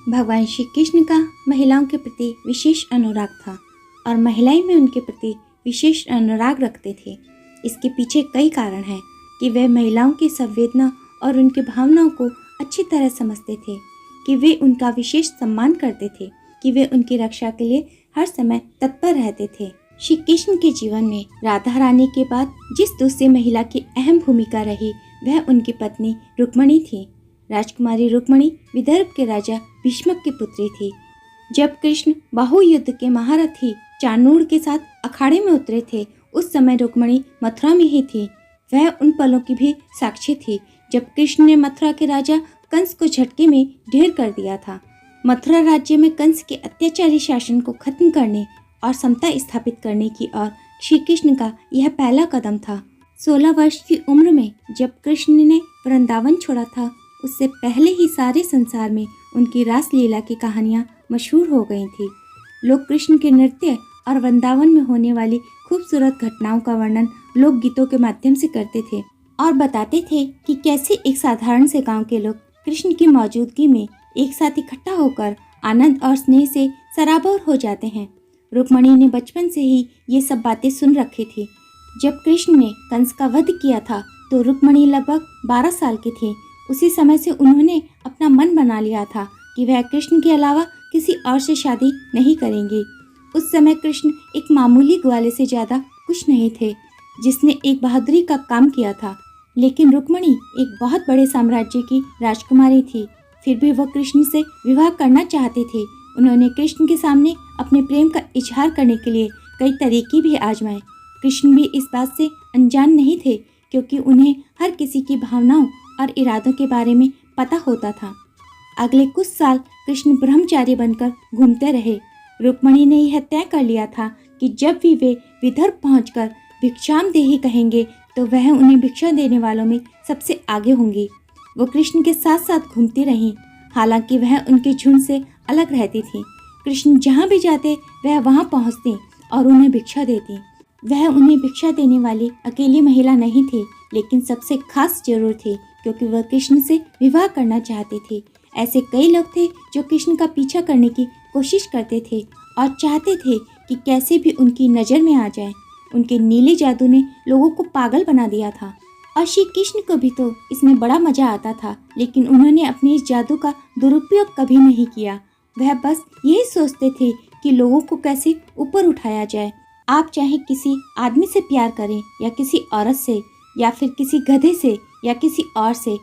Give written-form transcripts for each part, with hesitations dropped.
भगवान श्री कृष्ण का महिलाओं के प्रति विशेष अनुराग था और महिलाएं भी उनके प्रति विशेष अनुराग रखते थे। इसके पीछे कई कारण हैं कि वे महिलाओं की संवेदना और उनकी भावनाओं को अच्छी तरह समझते थे, कि वे उनका विशेष सम्मान करते थे, कि वे उनकी रक्षा के लिए हर समय तत्पर रहते थे। श्री कृष्ण के जीवन में राधा रानी के बाद जिस दूसरी महिला की अहम भूमिका रही वह उनकी पत्नी रुक्मिणी थी। राजकुमारी रुक्मिणी विदर्भ के राजा भीष्मक की पुत्री थी। जब कृष्ण बाहुयुद्ध के महारथी चाणूर के साथ अखाड़े में उतरे थे, उस समय रुक्मिणी मथुरा में ही थी। वह उन पलों की भी साक्षी थी जब कृष्ण ने मथुरा के राजा कंस को झटके में ढेर कर दिया था। मथुरा राज्य में कंस के अत्याचारी शासन को खत्म करने और समता स्थापित करने की ओर श्री कृष्ण का यह पहला कदम था। 16 वर्ष की उम्र में जब कृष्ण ने वृंदावन छोड़ा था, उससे पहले ही सारे संसार में उनकी रास लीला की कहानियां मशहूर हो गई थी। लोग कृष्ण के नृत्य और वृंदावन में होने वाली खूबसूरत घटनाओं का वर्णन लोक गीतों के माध्यम से करते थे और बताते थे कि कैसे एक साधारण से गांव के लोग कृष्ण की मौजूदगी में एक साथ इकट्ठा होकर आनंद और स्नेह से सराबोर हो जाते हैं। रुक्मिणी ने बचपन से ही ये सब बातें सुन रखी थी। जब कृष्ण ने कंस का वध किया था तो रुक्मिणी लगभग 12 साल की थी। उसी समय से उन्होंने अपना मन बना लिया था कि वह कृष्ण के अलावा किसी और से शादी नहीं करेंगी। उस समय कृष्ण एक मामूली ग्वाले से ज्यादा कुछ नहीं थे, जिसने एक बहादुरी का काम किया था। लेकिन रुक्मिणी एक बहुत बड़े साम्राज्य की राजकुमारी थी। फिर भी वह कृष्ण से विवाह करना चाहती थी। उन्होंने कृष्ण के सामने अपने प्रेम का इजहार करने के लिए कई तरीके भी आजमाए। कृष्ण भी इस बात से अनजान नहीं थे, क्योंकि उन्हें हर किसी की भावनाओं और इरादों के बारे में पता होता था। अगले कुछ साल कृष्ण ब्रह्मचारी बनकर घूमते रहे। रुक्मिणी ने यह तय कर लिया था कि जब भी वे विदर्भ पहुंचकर भिक्षाम देहि कहेंगे तो वह उन्हें भिक्षा देने वालों में सबसे आगे होंगी। वो कृष्ण के साथ साथ घूमती रहीं, हालांकि वह उनके झुंड से अलग रहती थी। कृष्ण जहाँ भी जाते वह वहाँ पहुँचती और उन्हें भिक्षा देती। वह उन्हें भिक्षा देने वाली अकेली महिला नहीं थी, लेकिन सबसे खास जरूर थी, क्योंकि वह कृष्ण से विवाह करना चाहती थी। ऐसे कई लोग थे जो कृष्ण का पीछा करने की कोशिश करते थे और चाहते थे कि कैसे भी उनकी नज़र में आ जाए। उनके नीले जादू ने लोगों को पागल बना दिया था और श्री कृष्ण को भी तो इसमें बड़ा मजा आता था, लेकिन उन्होंने अपने इस जादू का दुरुपयोग कभी नहीं किया। वह बस यही सोचते थे कि लोगों को कैसे ऊपर उठाया जाए। आप चाहे किसी आदमी से प्यार करें या किसी औरत से या फिर किसी गधे से या किसी और से,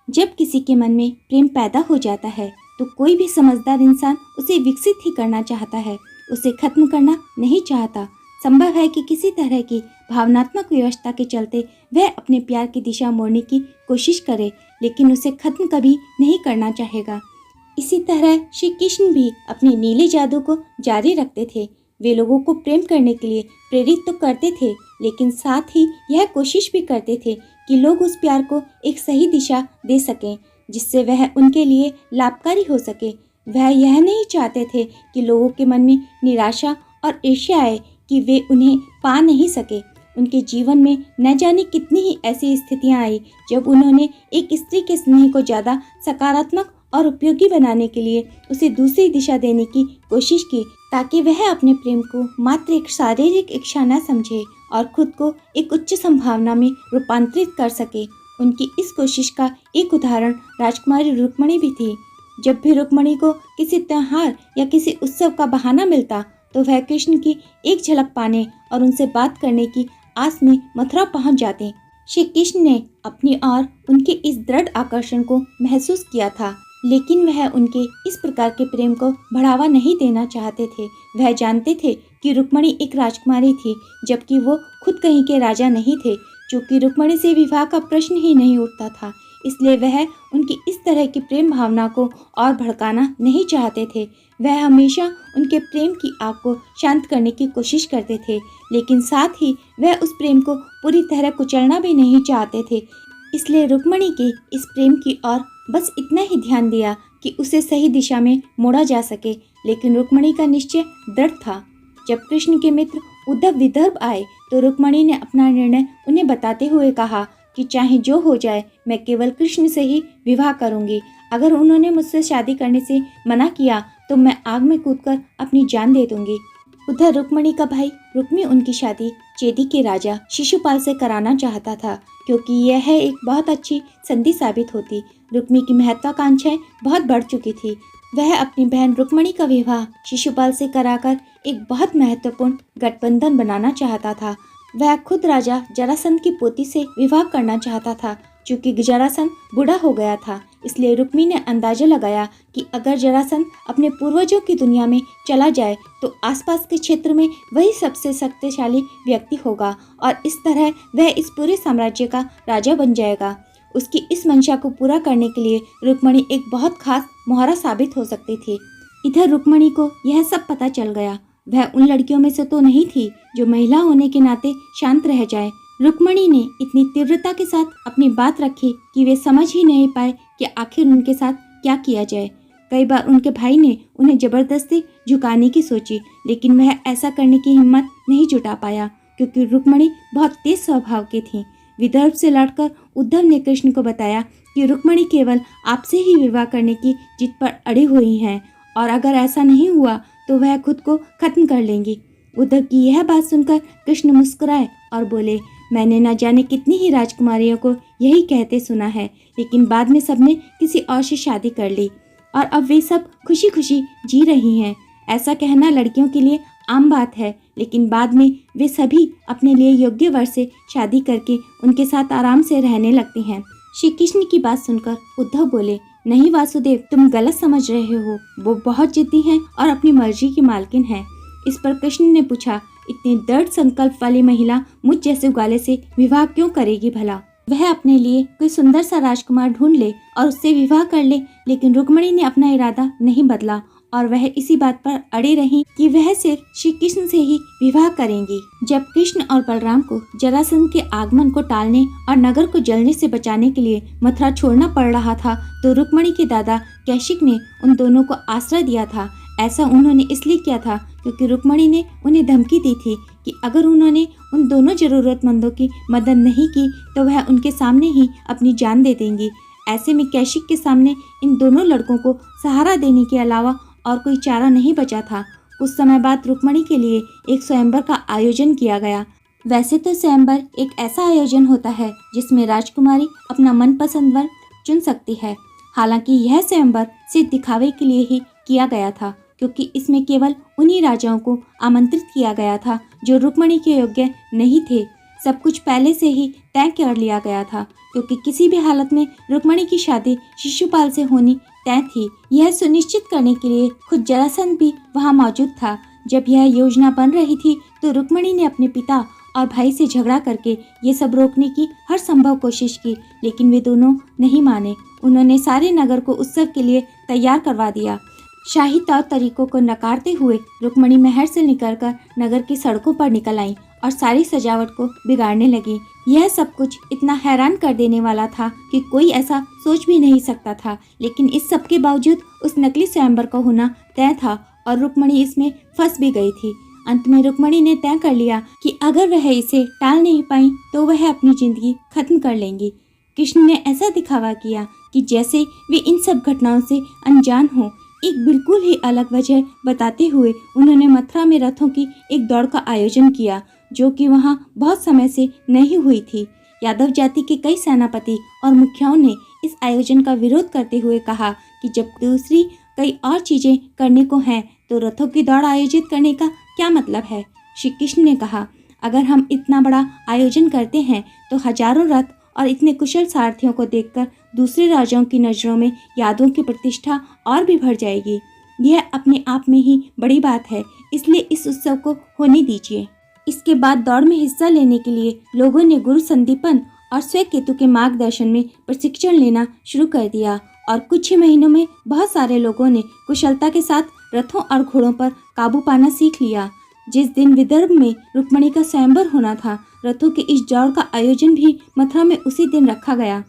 जब किसी के मन में प्रेम पैदा हो जाता है तो कोई भी समझदार इंसान उसे विकसित ही करना चाहता है, उसे खत्म करना नहीं चाहता। संभव है कि किसी तरह की भावनात्मक व्यवस्था के चलते वह अपने प्यार की दिशा मोड़ने की कोशिश करे, लेकिन उसे खत्म कभी नहीं करना चाहेगा। इसी तरह श्री कृष्ण भी अपने नीले जादू को जारी रखते थे। वे लोगों को प्रेम करने के लिए प्रेरित तो करते थे, लेकिन साथ ही यह कोशिश भी करते थे कि लोग उस प्यार को एक सही दिशा दे सकें, जिससे वह उनके लिए लाभकारी हो सके। वह यह नहीं चाहते थे कि लोगों के मन में निराशा और ईर्ष्या आए कि वे उन्हें पा नहीं सके। उनके जीवन में न जाने कितनी ही ऐसी स्थितियां आई जब उन्होंने एक स्त्री के स्नेह को ज़्यादा सकारात्मक और उपयोगी बनाने के लिए उसे दूसरी दिशा देने की कोशिश की, ताकि वह अपने प्रेम को मात्र एक शारीरिक इच्छा न समझे और खुद को एक उच्च संभावना में रूपांतरित कर सके। उनकी इस कोशिश का एक उदाहरण राजकुमारी रुक्मिणी भी थी। जब भी रुक्मिणी को किसी त्योहार या किसी उत्सव का बहाना मिलता तो वह कृष्ण की एक झलक पाने और उनसे बात करने की आस में मथुरा पहुंच जाते। श्री कृष्ण ने अपनी ओर उनके इस दृढ़ आकर्षण को महसूस किया था, लेकिन वह उनके इस प्रकार के प्रेम को बढ़ावा नहीं देना चाहते थे। वह जानते थे कि रुक्मिणी एक राजकुमारी थी, जबकि वो खुद कहीं के राजा नहीं थे। चूँकि रुक्मिणी से विवाह का प्रश्न ही नहीं उठता था, इसलिए वह उनकी इस तरह की प्रेम भावना को और भड़काना नहीं चाहते थे। वह हमेशा उनके प्रेम की आग को शांत करने की कोशिश करते थे, लेकिन साथ ही वह उस प्रेम को पूरी तरह कुचलना भी नहीं चाहते थे। इसलिए रुक्मिणी के इस प्रेम की ओर बस इतना ही ध्यान दिया कि उसे सही दिशा में मोड़ा जा सके, लेकिन रुक्मिणी का निश्चय दृढ़ था। जब कृष्ण के मित्र उद्धव विदर्भ आए तो रुक्मिणी ने अपना निर्णय उन्हें बताते हुए कहा कि चाहे जो हो जाए मैं केवल कृष्ण से ही विवाह करूंगी। अगर उन्होंने मुझसे शादी करने से मना किया तो मैं आग में कूदकर अपनी जान दे दूंगी। उधर रुक्मणी का भाई रुक्मी उनकी शादी चेदी के राजा शिशुपाल से कराना चाहता था, क्योंकि यह एक बहुत अच्छी संधि साबित होती। रुक्मी की महत्वाकांक्षाएं बहुत बढ़ चुकी थी। वह अपनी बहन रुक्मणी का विवाह शिशुपाल से कराकर एक बहुत महत्वपूर्ण गठबंधन बनाना चाहता था। वह खुद राजा जरासंध की पोती से विवाह करना चाहता था। चूंकि जरासंध बूढ़ा हो गया था, इसलिए रुक्मी ने अंदाजा लगाया कि अगर जरासंध अपने पूर्वजों की दुनिया में चला जाए तो आसपास के क्षेत्र में वही सबसे शक्तिशाली व्यक्ति होगा और इस तरह वह इस पूरे साम्राज्य का राजा बन जाएगा। उसकी इस मंशा को पूरा करने के लिए रुक्मणी एक बहुत खास मोहरा साबित हो सकती थी। इधर रुक्मणी को यह सब पता चल गया। वह उन लड़कियों में से तो नहीं थी जो महिला होने के नाते शांत रह जाए। रुक्मणी ने इतनी तीव्रता के साथ अपनी बात रखी कि वे समझ ही नहीं पाए कि आखिर उनके साथ क्या किया जाए। कई बार उनके भाई ने उन्हें जबरदस्ती झुकाने की सोची, लेकिन वह ऐसा करने की हिम्मत नहीं जुटा पाया, क्योंकि रुक्मणी बहुत तेज स्वभाव की थी। विदर्भ से लौटकर उद्धव ने कृष्ण को बताया कि रुक्मणी केवल आपसे ही विवाह करने की जिद पर अड़ी हुई हैं और अगर ऐसा नहीं हुआ तो वह खुद को खत्म कर लेंगी। उद्धव की यह बात सुनकर कृष्ण मुस्कुराए और बोले, मैंने न जाने कितनी ही राजकुमारियों को यही कहते सुना है, लेकिन बाद में सबने किसी और से शादी कर ली और अब वे सब खुशी खुशी जी रही हैं। ऐसा कहना लड़कियों के लिए आम बात है, लेकिन बाद में वे सभी अपने लिए योग्य वर से शादी करके उनके साथ आराम से रहने लगती हैं। श्री कृष्ण की बात सुनकर उद्धव बोले, नहीं वासुदेव, तुम गलत समझ रहे हो। वो बहुत जिद्दी हैं और अपनी मर्जी की मालकिन हैं। इस पर कृष्ण ने पूछा, इतनी दृढ़ संकल्प वाली महिला मुझ जैसे ग्वाले से विवाह क्यों करेगी भला? वह अपने लिए कोई सुंदर सा राजकुमार ढूंढ ले और उससे विवाह कर ले। लेकिन रुक्मणी ने अपना इरादा नहीं बदला और वह इसी बात पर अड़ी रही कि वह सिर्फ श्री कृष्ण से ही विवाह करेंगी। जब कृष्ण और बलराम को जरासंध के आगमन को टालने और नगर को जलने से बचाने के लिए मथुरा छोड़ना पड़ रहा था, तो रुक्मणी के दादा कैशिक ने उन दोनों को आश्रय दिया था। ऐसा उन्होंने इसलिए किया था क्योंकि रुक्मणी ने उन्हें धमकी दी थी कि अगर उन्होंने उन दोनों जरूरतमंदों की मदद नहीं की तो वह उनके सामने ही अपनी जान दे देंगी। ऐसे में कैशिक के सामने इन दोनों लड़कों को सहारा देने के अलावा और कोई चारा नहीं बचा था। कुछ समय बाद रुक्मणी के लिए एक स्वयंवर का आयोजन किया गया। वैसे तो स्वयंवर एक ऐसा आयोजन होता है जिसमें राजकुमारी अपना मनपसंद वर चुन सकती है। हालांकि यह स्वयंवर सिर्फ दिखावे के लिए ही किया गया था, क्योंकि इसमें केवल उन्हीं राजाओं को आमंत्रित किया गया था जो रुक्मणी के योग्य नहीं थे। सब कुछ पहले से ही तय कर लिया गया था, क्योंकि किसी भी हालत में रुक्मणी की शादी शिशुपाल से होनी तय थी। यह सुनिश्चित करने के लिए खुद जरासंध भी वहां मौजूद था। जब यह योजना बन रही थी तो रुक्मणी ने अपने पिता और भाई से झगड़ा करके ये सब रोकने की हर संभव कोशिश की, लेकिन वे दोनों नहीं माने। उन्होंने सारे नगर को उत्सव के लिए तैयार करवा दिया। शाही तौर तरीकों को नकारते हुए रुक्मणी महल से निकलकर नगर की सड़कों पर निकल आई और सारी सजावट को बिगाड़ने लगी। यह सब कुछ इतना हैरान कर देने वाला था कि कोई ऐसा सोच भी नहीं सकता था, लेकिन इस सब के बावजूद उस नकली स्वयंवर का होना तय था और रुक्मणी इसमें फंस भी गई थी। अंत में रुक्मणी ने तय कर लिया कि अगर वह इसे टाल नहीं पाई तो वह अपनी जिंदगी खत्म कर लेंगी। कृष्ण ने ऐसा दिखावा किया कि जैसे वे इन सब घटनाओं से अनजान हो। एक बिल्कुल ही अलग वजह बताते हुए उन्होंने मथुरा में रथों की एक दौड़ का आयोजन किया, जो कि वहां बहुत समय से नहीं हुई थी। यादव जाति के कई सेनापति और मुखियाओं ने इस आयोजन का विरोध करते हुए कहा कि जब दूसरी कई और चीजें करने को हैं तो रथों की दौड़ आयोजित करने का क्या मतलब है। श्री कृष्ण ने कहा, अगर हम इतना बड़ा आयोजन करते हैं तो हजारों रथ और इतने कुशल सारथियों को देखकर दूसरे राजाओं की नजरों में यादवों की प्रतिष्ठा और भी बढ़ जाएगी। यह अपने आप में ही बड़ी बात है, इसलिए इस उत्सव को होने दीजिए। इसके बाद दौड़ में हिस्सा लेने के लिए लोगों ने गुरु संदीपन और श्वेतकेतु के मार्गदर्शन में प्रशिक्षण लेना शुरू कर दिया और कुछ ही महीनों में बहुत सारे लोगों ने कुशलता के साथ रथों और घोड़ों पर काबू पाना सीख लिया। जिस दिन विदर्भ में रुक्मणी का स्वयंवर होना था, रथों के इस दौड़ का आयोजन भी मथुरा में उसी दिन रखा गया।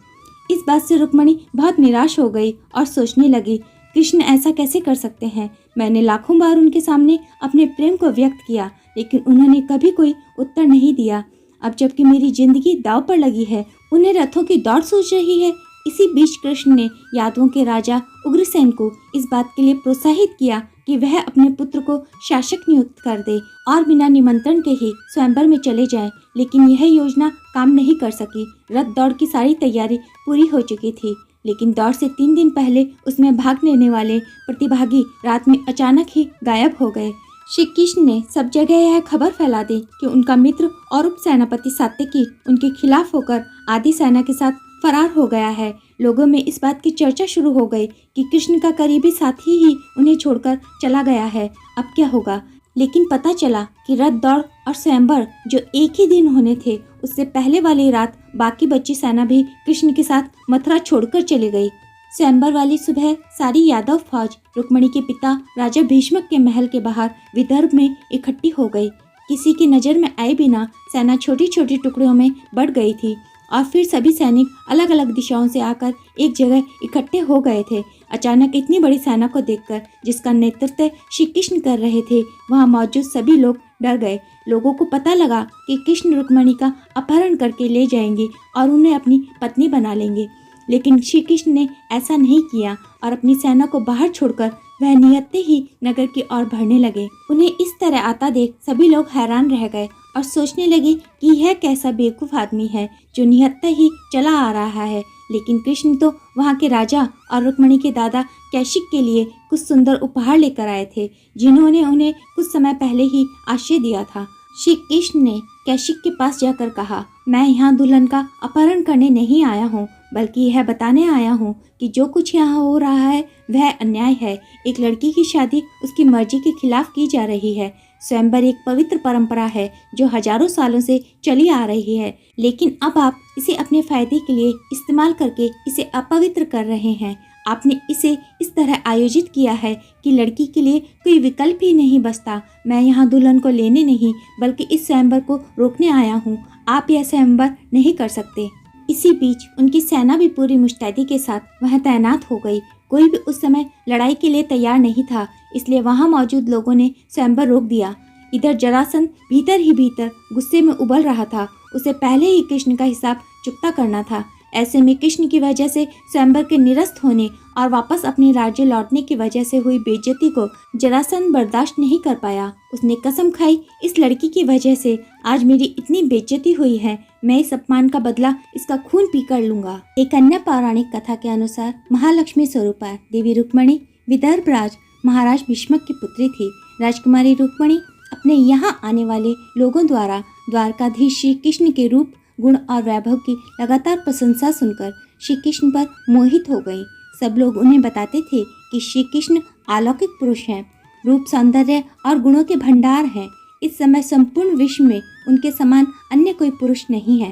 इस बात से रुक्मणी बहुत निराश हो गई और सोचने लगी, कृष्ण ऐसा कैसे कर सकते हैं। मैंने लाखों बार उनके सामने अपने प्रेम को व्यक्त किया, लेकिन उन्होंने कभी कोई उत्तर नहीं दिया। अब जबकि मेरी जिंदगी दांव पर लगी है, उन्हें रथों की दौड़ सूझ रही है। इसी बीच कृष्ण ने यादवों के राजा उग्रसेन को इस बात के लिए प्रोत्साहित किया कि वह अपने पुत्र को शासक नियुक्त कर दे और बिना निमंत्रण के ही स्वयंवर में चले जाए। लेकिन यह योजना काम नहीं कर सकी। रथ दौड़ की सारी तैयारी पूरी हो चुकी थी, लेकिन दौड़ से 3 दिन पहले उसमें भाग लेने वाले प्रतिभागी रात में अचानक ही गायब हो गए। श्री कृष्ण ने सब जगह यह खबर फैला दी कि उनका मित्र और उप सेनापति सात्यकी उनके खिलाफ होकर आदि सेना के साथ फरार हो गया है। लोगों में इस बात की चर्चा शुरू हो गई कि कृष्ण का करीबी साथी ही उन्हें छोड़कर चला गया है। अब क्या होगा? लेकिन पता चला कि रथ दौड़ और स्वयंवर जो एक ही दिन होने थे, उससे पहले वाली रात बाकी बची सेना भी कृष्ण के साथ मथुरा छोड़कर चली गई। स्वयंवर वाली सुबह सारी यादव फौज रुक्मिणी के पिता राजा भीष्मक के महल के बाहर विदर्भ में इकट्ठी हो गई। किसी की नज़र में आए बिना सेना छोटी छोटी टुकड़ों में बढ़ गई थी और फिर सभी सैनिक अलग अलग दिशाओं से आकर एक जगह इकट्ठे हो गए थे। अचानक इतनी बड़ी सेना को देखकर, जिसका नेतृत्व श्री कृष्ण कर रहे थे, वहां मौजूद सभी लोग डर गए। लोगों को पता लगा कि कृष्ण रुक्मिणी का अपहरण करके ले जाएंगे और उन्हें अपनी पत्नी बना लेंगे। लेकिन श्री कृष्ण ने ऐसा नहीं किया और अपनी सेना को बाहर छोड़कर वह निहत्थे ही नगर की ओर बढ़ने लगे। उन्हें इस तरह आता देख सभी लोग हैरान रह गए और सोचने लगे कि यह कैसा बेवकूफ आदमी है जो निहत्था ही चला आ रहा है। लेकिन कृष्ण तो वहाँ के राजा और रुक्मिणी के दादा कौशिक के लिए कुछ सुंदर उपहार लेकर आए थे, जिन्होंने उन्हें कुछ समय पहले ही आश्रय दिया था। श्री कृष्ण ने कौशिक के पास जाकर कहा, मैं यहाँ दुल्हन का अपहरण करने नहीं आया हूँ, बल्कि यह बताने आया हूँ कि जो कुछ यहाँ हो रहा है वह अन्याय है। एक लड़की की शादी उसकी मर्जी के खिलाफ की जा रही है। स्वयंवर एक पवित्र परंपरा है जो हजारों सालों से चली आ रही है, लेकिन अब आप इसे अपने फायदे के लिए इस्तेमाल करके इसे अपवित्र कर रहे हैं। आपने इसे इस तरह आयोजित किया है कि लड़की के लिए कोई विकल्प ही नहीं बचता। मैं यहाँ दुल्हन को लेने नहीं बल्कि इस स्वयंवर को रोकने आया हूँ। आप यह स्वयंवर नहीं कर सकते। इसी बीच उनकी सेना भी पूरी मुस्तैदी के साथ वहाँ तैनात हो गई। कोई भी उस समय लड़ाई के लिए तैयार नहीं था, इसलिए वहाँ मौजूद लोगों ने स्वयंवर रोक दिया। इधर जरासंध भीतर ही भीतर गुस्से में उबल रहा था। उसे पहले ही कृष्ण का हिसाब चुकता करना था। ऐसे में कृष्ण की वजह से स्वयंवर के निरस्त होने और वापस अपने राज्य लौटने की वजह से हुई बेइज्जती को जरासंध बर्दाश्त नहीं कर पाया। उसने कसम खाई, इस लड़की की वजह से आज मेरी इतनी बेइज्जती हुई है, मैं इस अपमान का बदला इसका खून पी कर लूंगा। एक अन्य पौराणिक कथा के अनुसार महालक्ष्मी स्वरूपा देवी रुक्मिणी विदर्भ राज महाराज भीष्मक की पुत्री थी। राजकुमारी रुक्मिणी अपने यहाँ आने वाले लोगों द्वारा द्वारकाधीश श्री कृष्ण के रूप, गुण और वैभव की लगातार प्रशंसा सुनकर श्री कृष्ण पर मोहित हो गई। सब लोग उन्हें बताते थे कि श्री कृष्ण अलौकिक पुरुष हैं, रूप, सौंदर्य और गुणों के भंडार हैं। इस समय संपूर्ण विश्व में उनके समान अन्य कोई पुरुष नहीं है।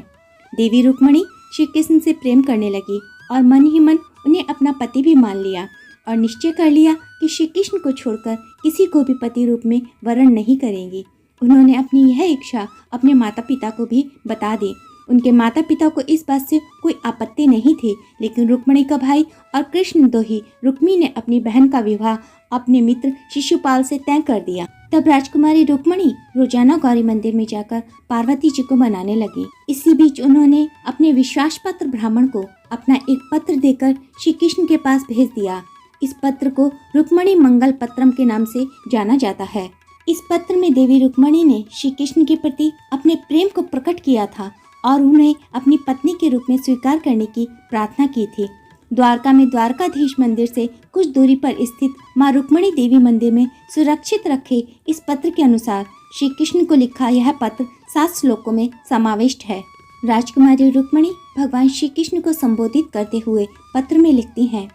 देवी रुक्मिणी श्री कृष्ण से प्रेम करने लगी और मन ही मन उन्हें अपना पति भी मान लिया और निश्चय कर लिया कि श्री कृष्ण को छोड़कर किसी को भी पति रूप में वरण नहीं करेंगी। उन्होंने अपनी यह इच्छा अपने माता पिता को भी बता दी। उनके माता पिता को इस बात से कोई आपत्ति नहीं थी, लेकिन रुक्मिणी का भाई और कृष्ण दो ही रुक्मिणी ने अपनी बहन का विवाह अपने मित्र शिशुपाल से तय कर दिया। तब राजकुमारी रुक्मिणी रोजाना गौरी मंदिर में जाकर पार्वती जी को मनाने लगी। इसी बीच उन्होंने अपने विश्वास पात्र ब्राह्मण को अपना एक पत्र देकर श्री कृष्ण के पास भेज दिया। इस पत्र को रुक्मिणी मंगल पत्रम के नाम से जाना जाता है। इस पत्र में देवी रुक्मिणी ने श्री कृष्ण के प्रति अपने प्रेम को प्रकट किया था और उन्हें अपनी पत्नी के रूप में स्वीकार करने की प्रार्थना की थी। द्वारका में द्वारकाधीश मंदिर से कुछ दूरी पर स्थित मां रुक्मिणी देवी मंदिर में सुरक्षित रखे इस पत्र के अनुसार श्री कृष्ण को लिखा यह पत्र 7 श्लोकों में समाविष्ट है। राजकुमारी रुक्मिणी भगवान श्री कृष्ण को संबोधित करते हुए पत्र में लिखती हैं,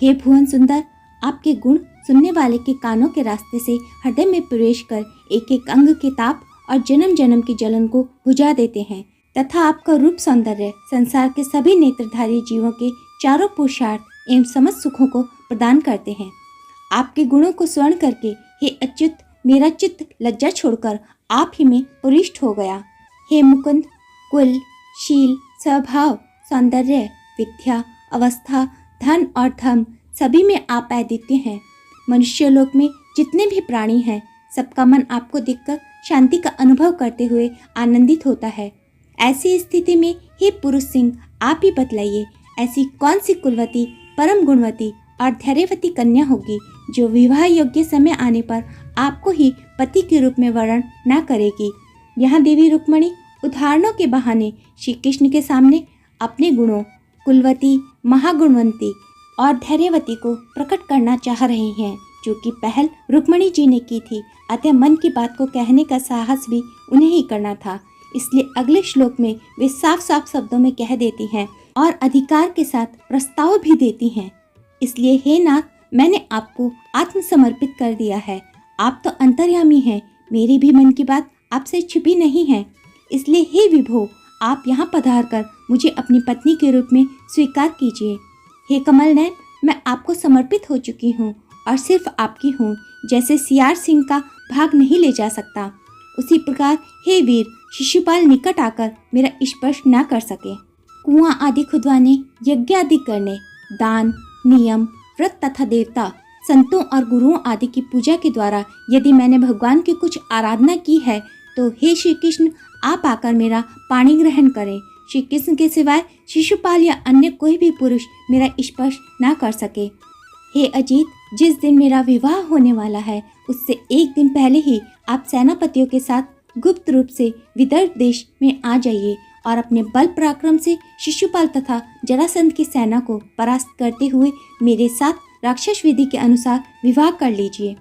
हे भुवन सुंदर, आपके गुण सुनने वाले के कानों के रास्ते से हृदय में प्रवेश कर एक एक अंग के ताप और जन्म जन्म की जलन को बुझा देते हैं तथा आपका रूप सौंदर्य संसार के सभी नेत्रधारी जीवों के चारों पुरुषार्थ एवं समस्त सुखों को प्रदान करते हैं। आपके गुणों को स्वर्ण करके हे अच्युत, मेरा चित्त लज्जा छोड़कर आप ही में पुरिष्ट हो गया। हे मुकुंद, कुल, शील, स्वभाव, सौंदर्य, विद्या, अवस्था, धन और धर्म सभी में आप अद्वितीय हैं। मनुष्य लोक में जितने भी प्राणी हैं, सबका मन आपको देखकर शांति का अनुभव करते हुए आनंदित होता है। ऐसी स्थिति में हे पुरुष सिंह, आप ही बतलाइए, ऐसी कौन सी कुलवती, परम गुणवती और धैर्यवती कन्या होगी जो विवाह योग्य समय आने पर आपको ही पति के रूप में वर्ण न करेगी। यहाँ देवी रुक्मणी उदाहरणों के बहाने श्री कृष्ण के सामने अपने गुणों कुलवती, महागुणवंती और धैर्यवती को प्रकट करना चाह रही हैं, जो कि पहल रुक्मणी जी ने की थी। अतः मन की बात को कहने का साहस भी उन्हें ही करना था। इसलिए अगले श्लोक में वे साफ साफ शब्दों में कह देती हैं और अधिकार के साथ प्रस्ताव भी देती हैं। इसलिए हे नाथ, मैंने आपको आत्मसमर्पित कर दिया है। आप तो अंतर्यामी हैं, मेरी भी मन की बात आपसे छिपी नहीं है। इसलिए हे विभो, आप यहाँ पधार कर मुझे अपनी पत्नी के रूप में स्वीकार कीजिए। हे कमल नयन, मैं आपको समर्पित हो चुकी हूँ और सिर्फ आपकी हूँ। जैसे सियार सिंह का भाग नहीं ले जा सकता, उसी प्रकार हे वीर, शिशुपाल निकट आकर मेरा स्पर्श न कर सके। कुआं आदि खुदवाने, यज्ञ आदि करने, दान, नियम, व्रत तथा देवता, संतों और गुरुओं आदि की पूजा के द्वारा यदि मैंने भगवान की कुछ आराधना की है, तो हे श्री कृष्ण, आप आकर मेरा पाणी ग्रहण करें। श्री कृष्ण के सिवाय शिशुपाल या अन्य कोई भी पुरुष मेरा स्पर्श न कर सके। हे अजीत, जिस दिन मेरा विवाह होने वाला है, उससे एक दिन पहले ही आप सेनापतियों के साथ गुप्त रूप से विदर्भ देश में आ जाइए और अपने बल पराक्रम से शिशुपाल तथा जरासंध की सेना को परास्त करते हुए मेरे साथ राक्षस विधि के अनुसार विवाह कर लीजिए।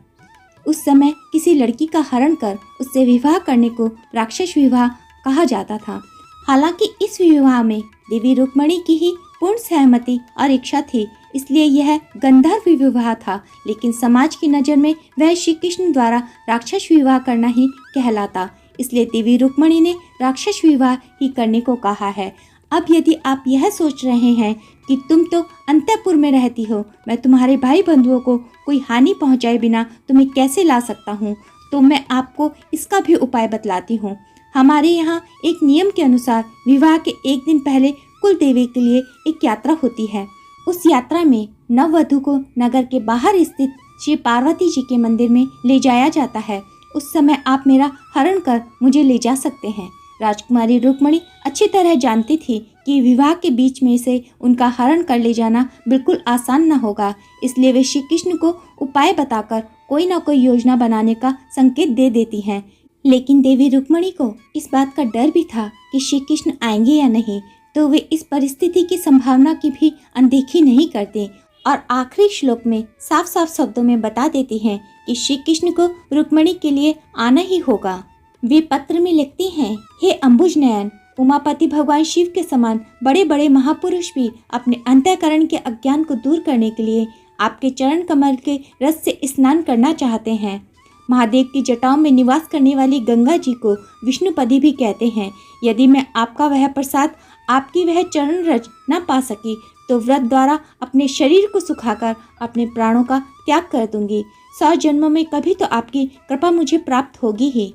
उस समय किसी लड़की का हरण कर उससे विवाह करने को राक्षस विवाह कहा जाता था। हालांकि इस विवाह में देवी रुक्मणी की ही पूर्ण सहमति और इच्छा थी, इसलिए यह गंधर्व विवाह था। लेकिन समाज की नज़र में वह श्री कृष्ण द्वारा राक्षस विवाह करना ही कहलाता, इसलिए देवी रुक्मणी ने राक्षस विवाह ही करने को कहा है। अब यदि आप यह सोच रहे हैं कि तुम तो अंतःपुर में रहती हो, मैं तुम्हारे भाई बंधुओं को कोई हानि पहुंचाए बिना तुम्हें कैसे ला सकता हूं, तो मैं आपको इसका भी उपाय बतलाती हूं। हमारे यहाँ एक नियम के अनुसार विवाह के एक दिन पहले कुल देवी के लिए एक यात्रा होती है। उस यात्रा में नववधु को नगर के बाहर स्थित श्री पार्वती जी के मंदिर में ले जाया जाता है। उस समय आप मेरा हरण कर मुझे ले जा सकते हैं। राजकुमारी रुक्मणी अच्छी तरह जानती थी कि विवाह के बीच में से उनका हरण कर ले जाना बिल्कुल आसान न होगा, इसलिए वे श्री कृष्ण को उपाय बताकर कोई न कोई योजना बनाने का संकेत दे देती हैं। लेकिन देवी रुक्मणी को इस बात का डर भी था कि श्री कृष्ण आएंगे या नहीं, तो वे इस परिस्थिति की संभावना की भी अनदेखी नहीं करते और आखिरी श्लोक में साफ साफ शब्दों में बता देती हैं कि श्री कृष्ण को रुक्मणी के लिए आना ही होगा। वे पत्र में लिखती हैं, हे अंबुज नयन, उमापति भगवान शिव के समान बड़े बड़े महापुरुष भी अपने अंतःकरण के अज्ञान को दूर करने के लिए आपके चरण कमल के रस से स्नान करना चाहते हैं। महादेव की जटाओं में निवास करने वाली गंगा जी को विष्णुपदी भी कहते हैं। यदि मैं आपका वह प्रसाद, आपकी वह चरण रज न पा सकी, तो व्रत द्वारा अपने शरीर को सुखाकर अपने प्राणों का त्याग कर दूंगी। 100 जन्मों में कभी तो आपकी कृपा मुझे प्राप्त होगी ही।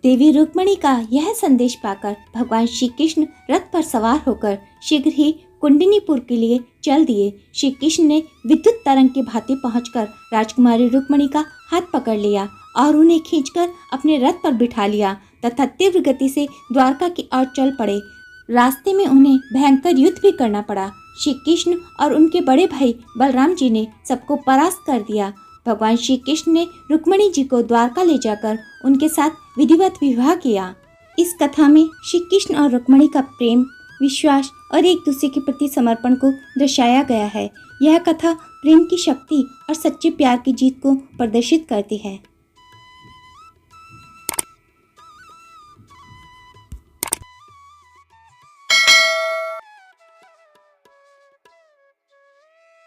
देवी रुक्मणी का यह संदेश पाकर भगवान श्री कृष्ण रथ पर सवार होकर शीघ्र ही कुंडिनीपुर के लिए चल दिए। श्री कृष्ण ने विद्युत तरंग के भांति पहुंचकर राजकुमारी रुक्मणी का हाथ पकड़ लिया और उन्हें खींचकर अपने रथ पर बिठा लिया तथा तीव्र गति से द्वारका की ओर चल पड़े। रास्ते में उन्हें भयंकर युद्ध भी करना पड़ा। श्री कृष्ण और उनके बड़े भाई बलराम जी ने सबको परास्त कर दिया। भगवान श्री कृष्ण ने रुक्मणी जी को द्वारका ले जाकर उनके साथ विधिवत विवाह किया। इस कथा में श्री कृष्ण और रुक्मणी का प्रेम, विश्वास और एक दूसरे के प्रति समर्पण को दर्शाया गया है। यह कथा प्रेम की शक्ति और सच्चे प्यार की जीत को प्रदर्शित करती है।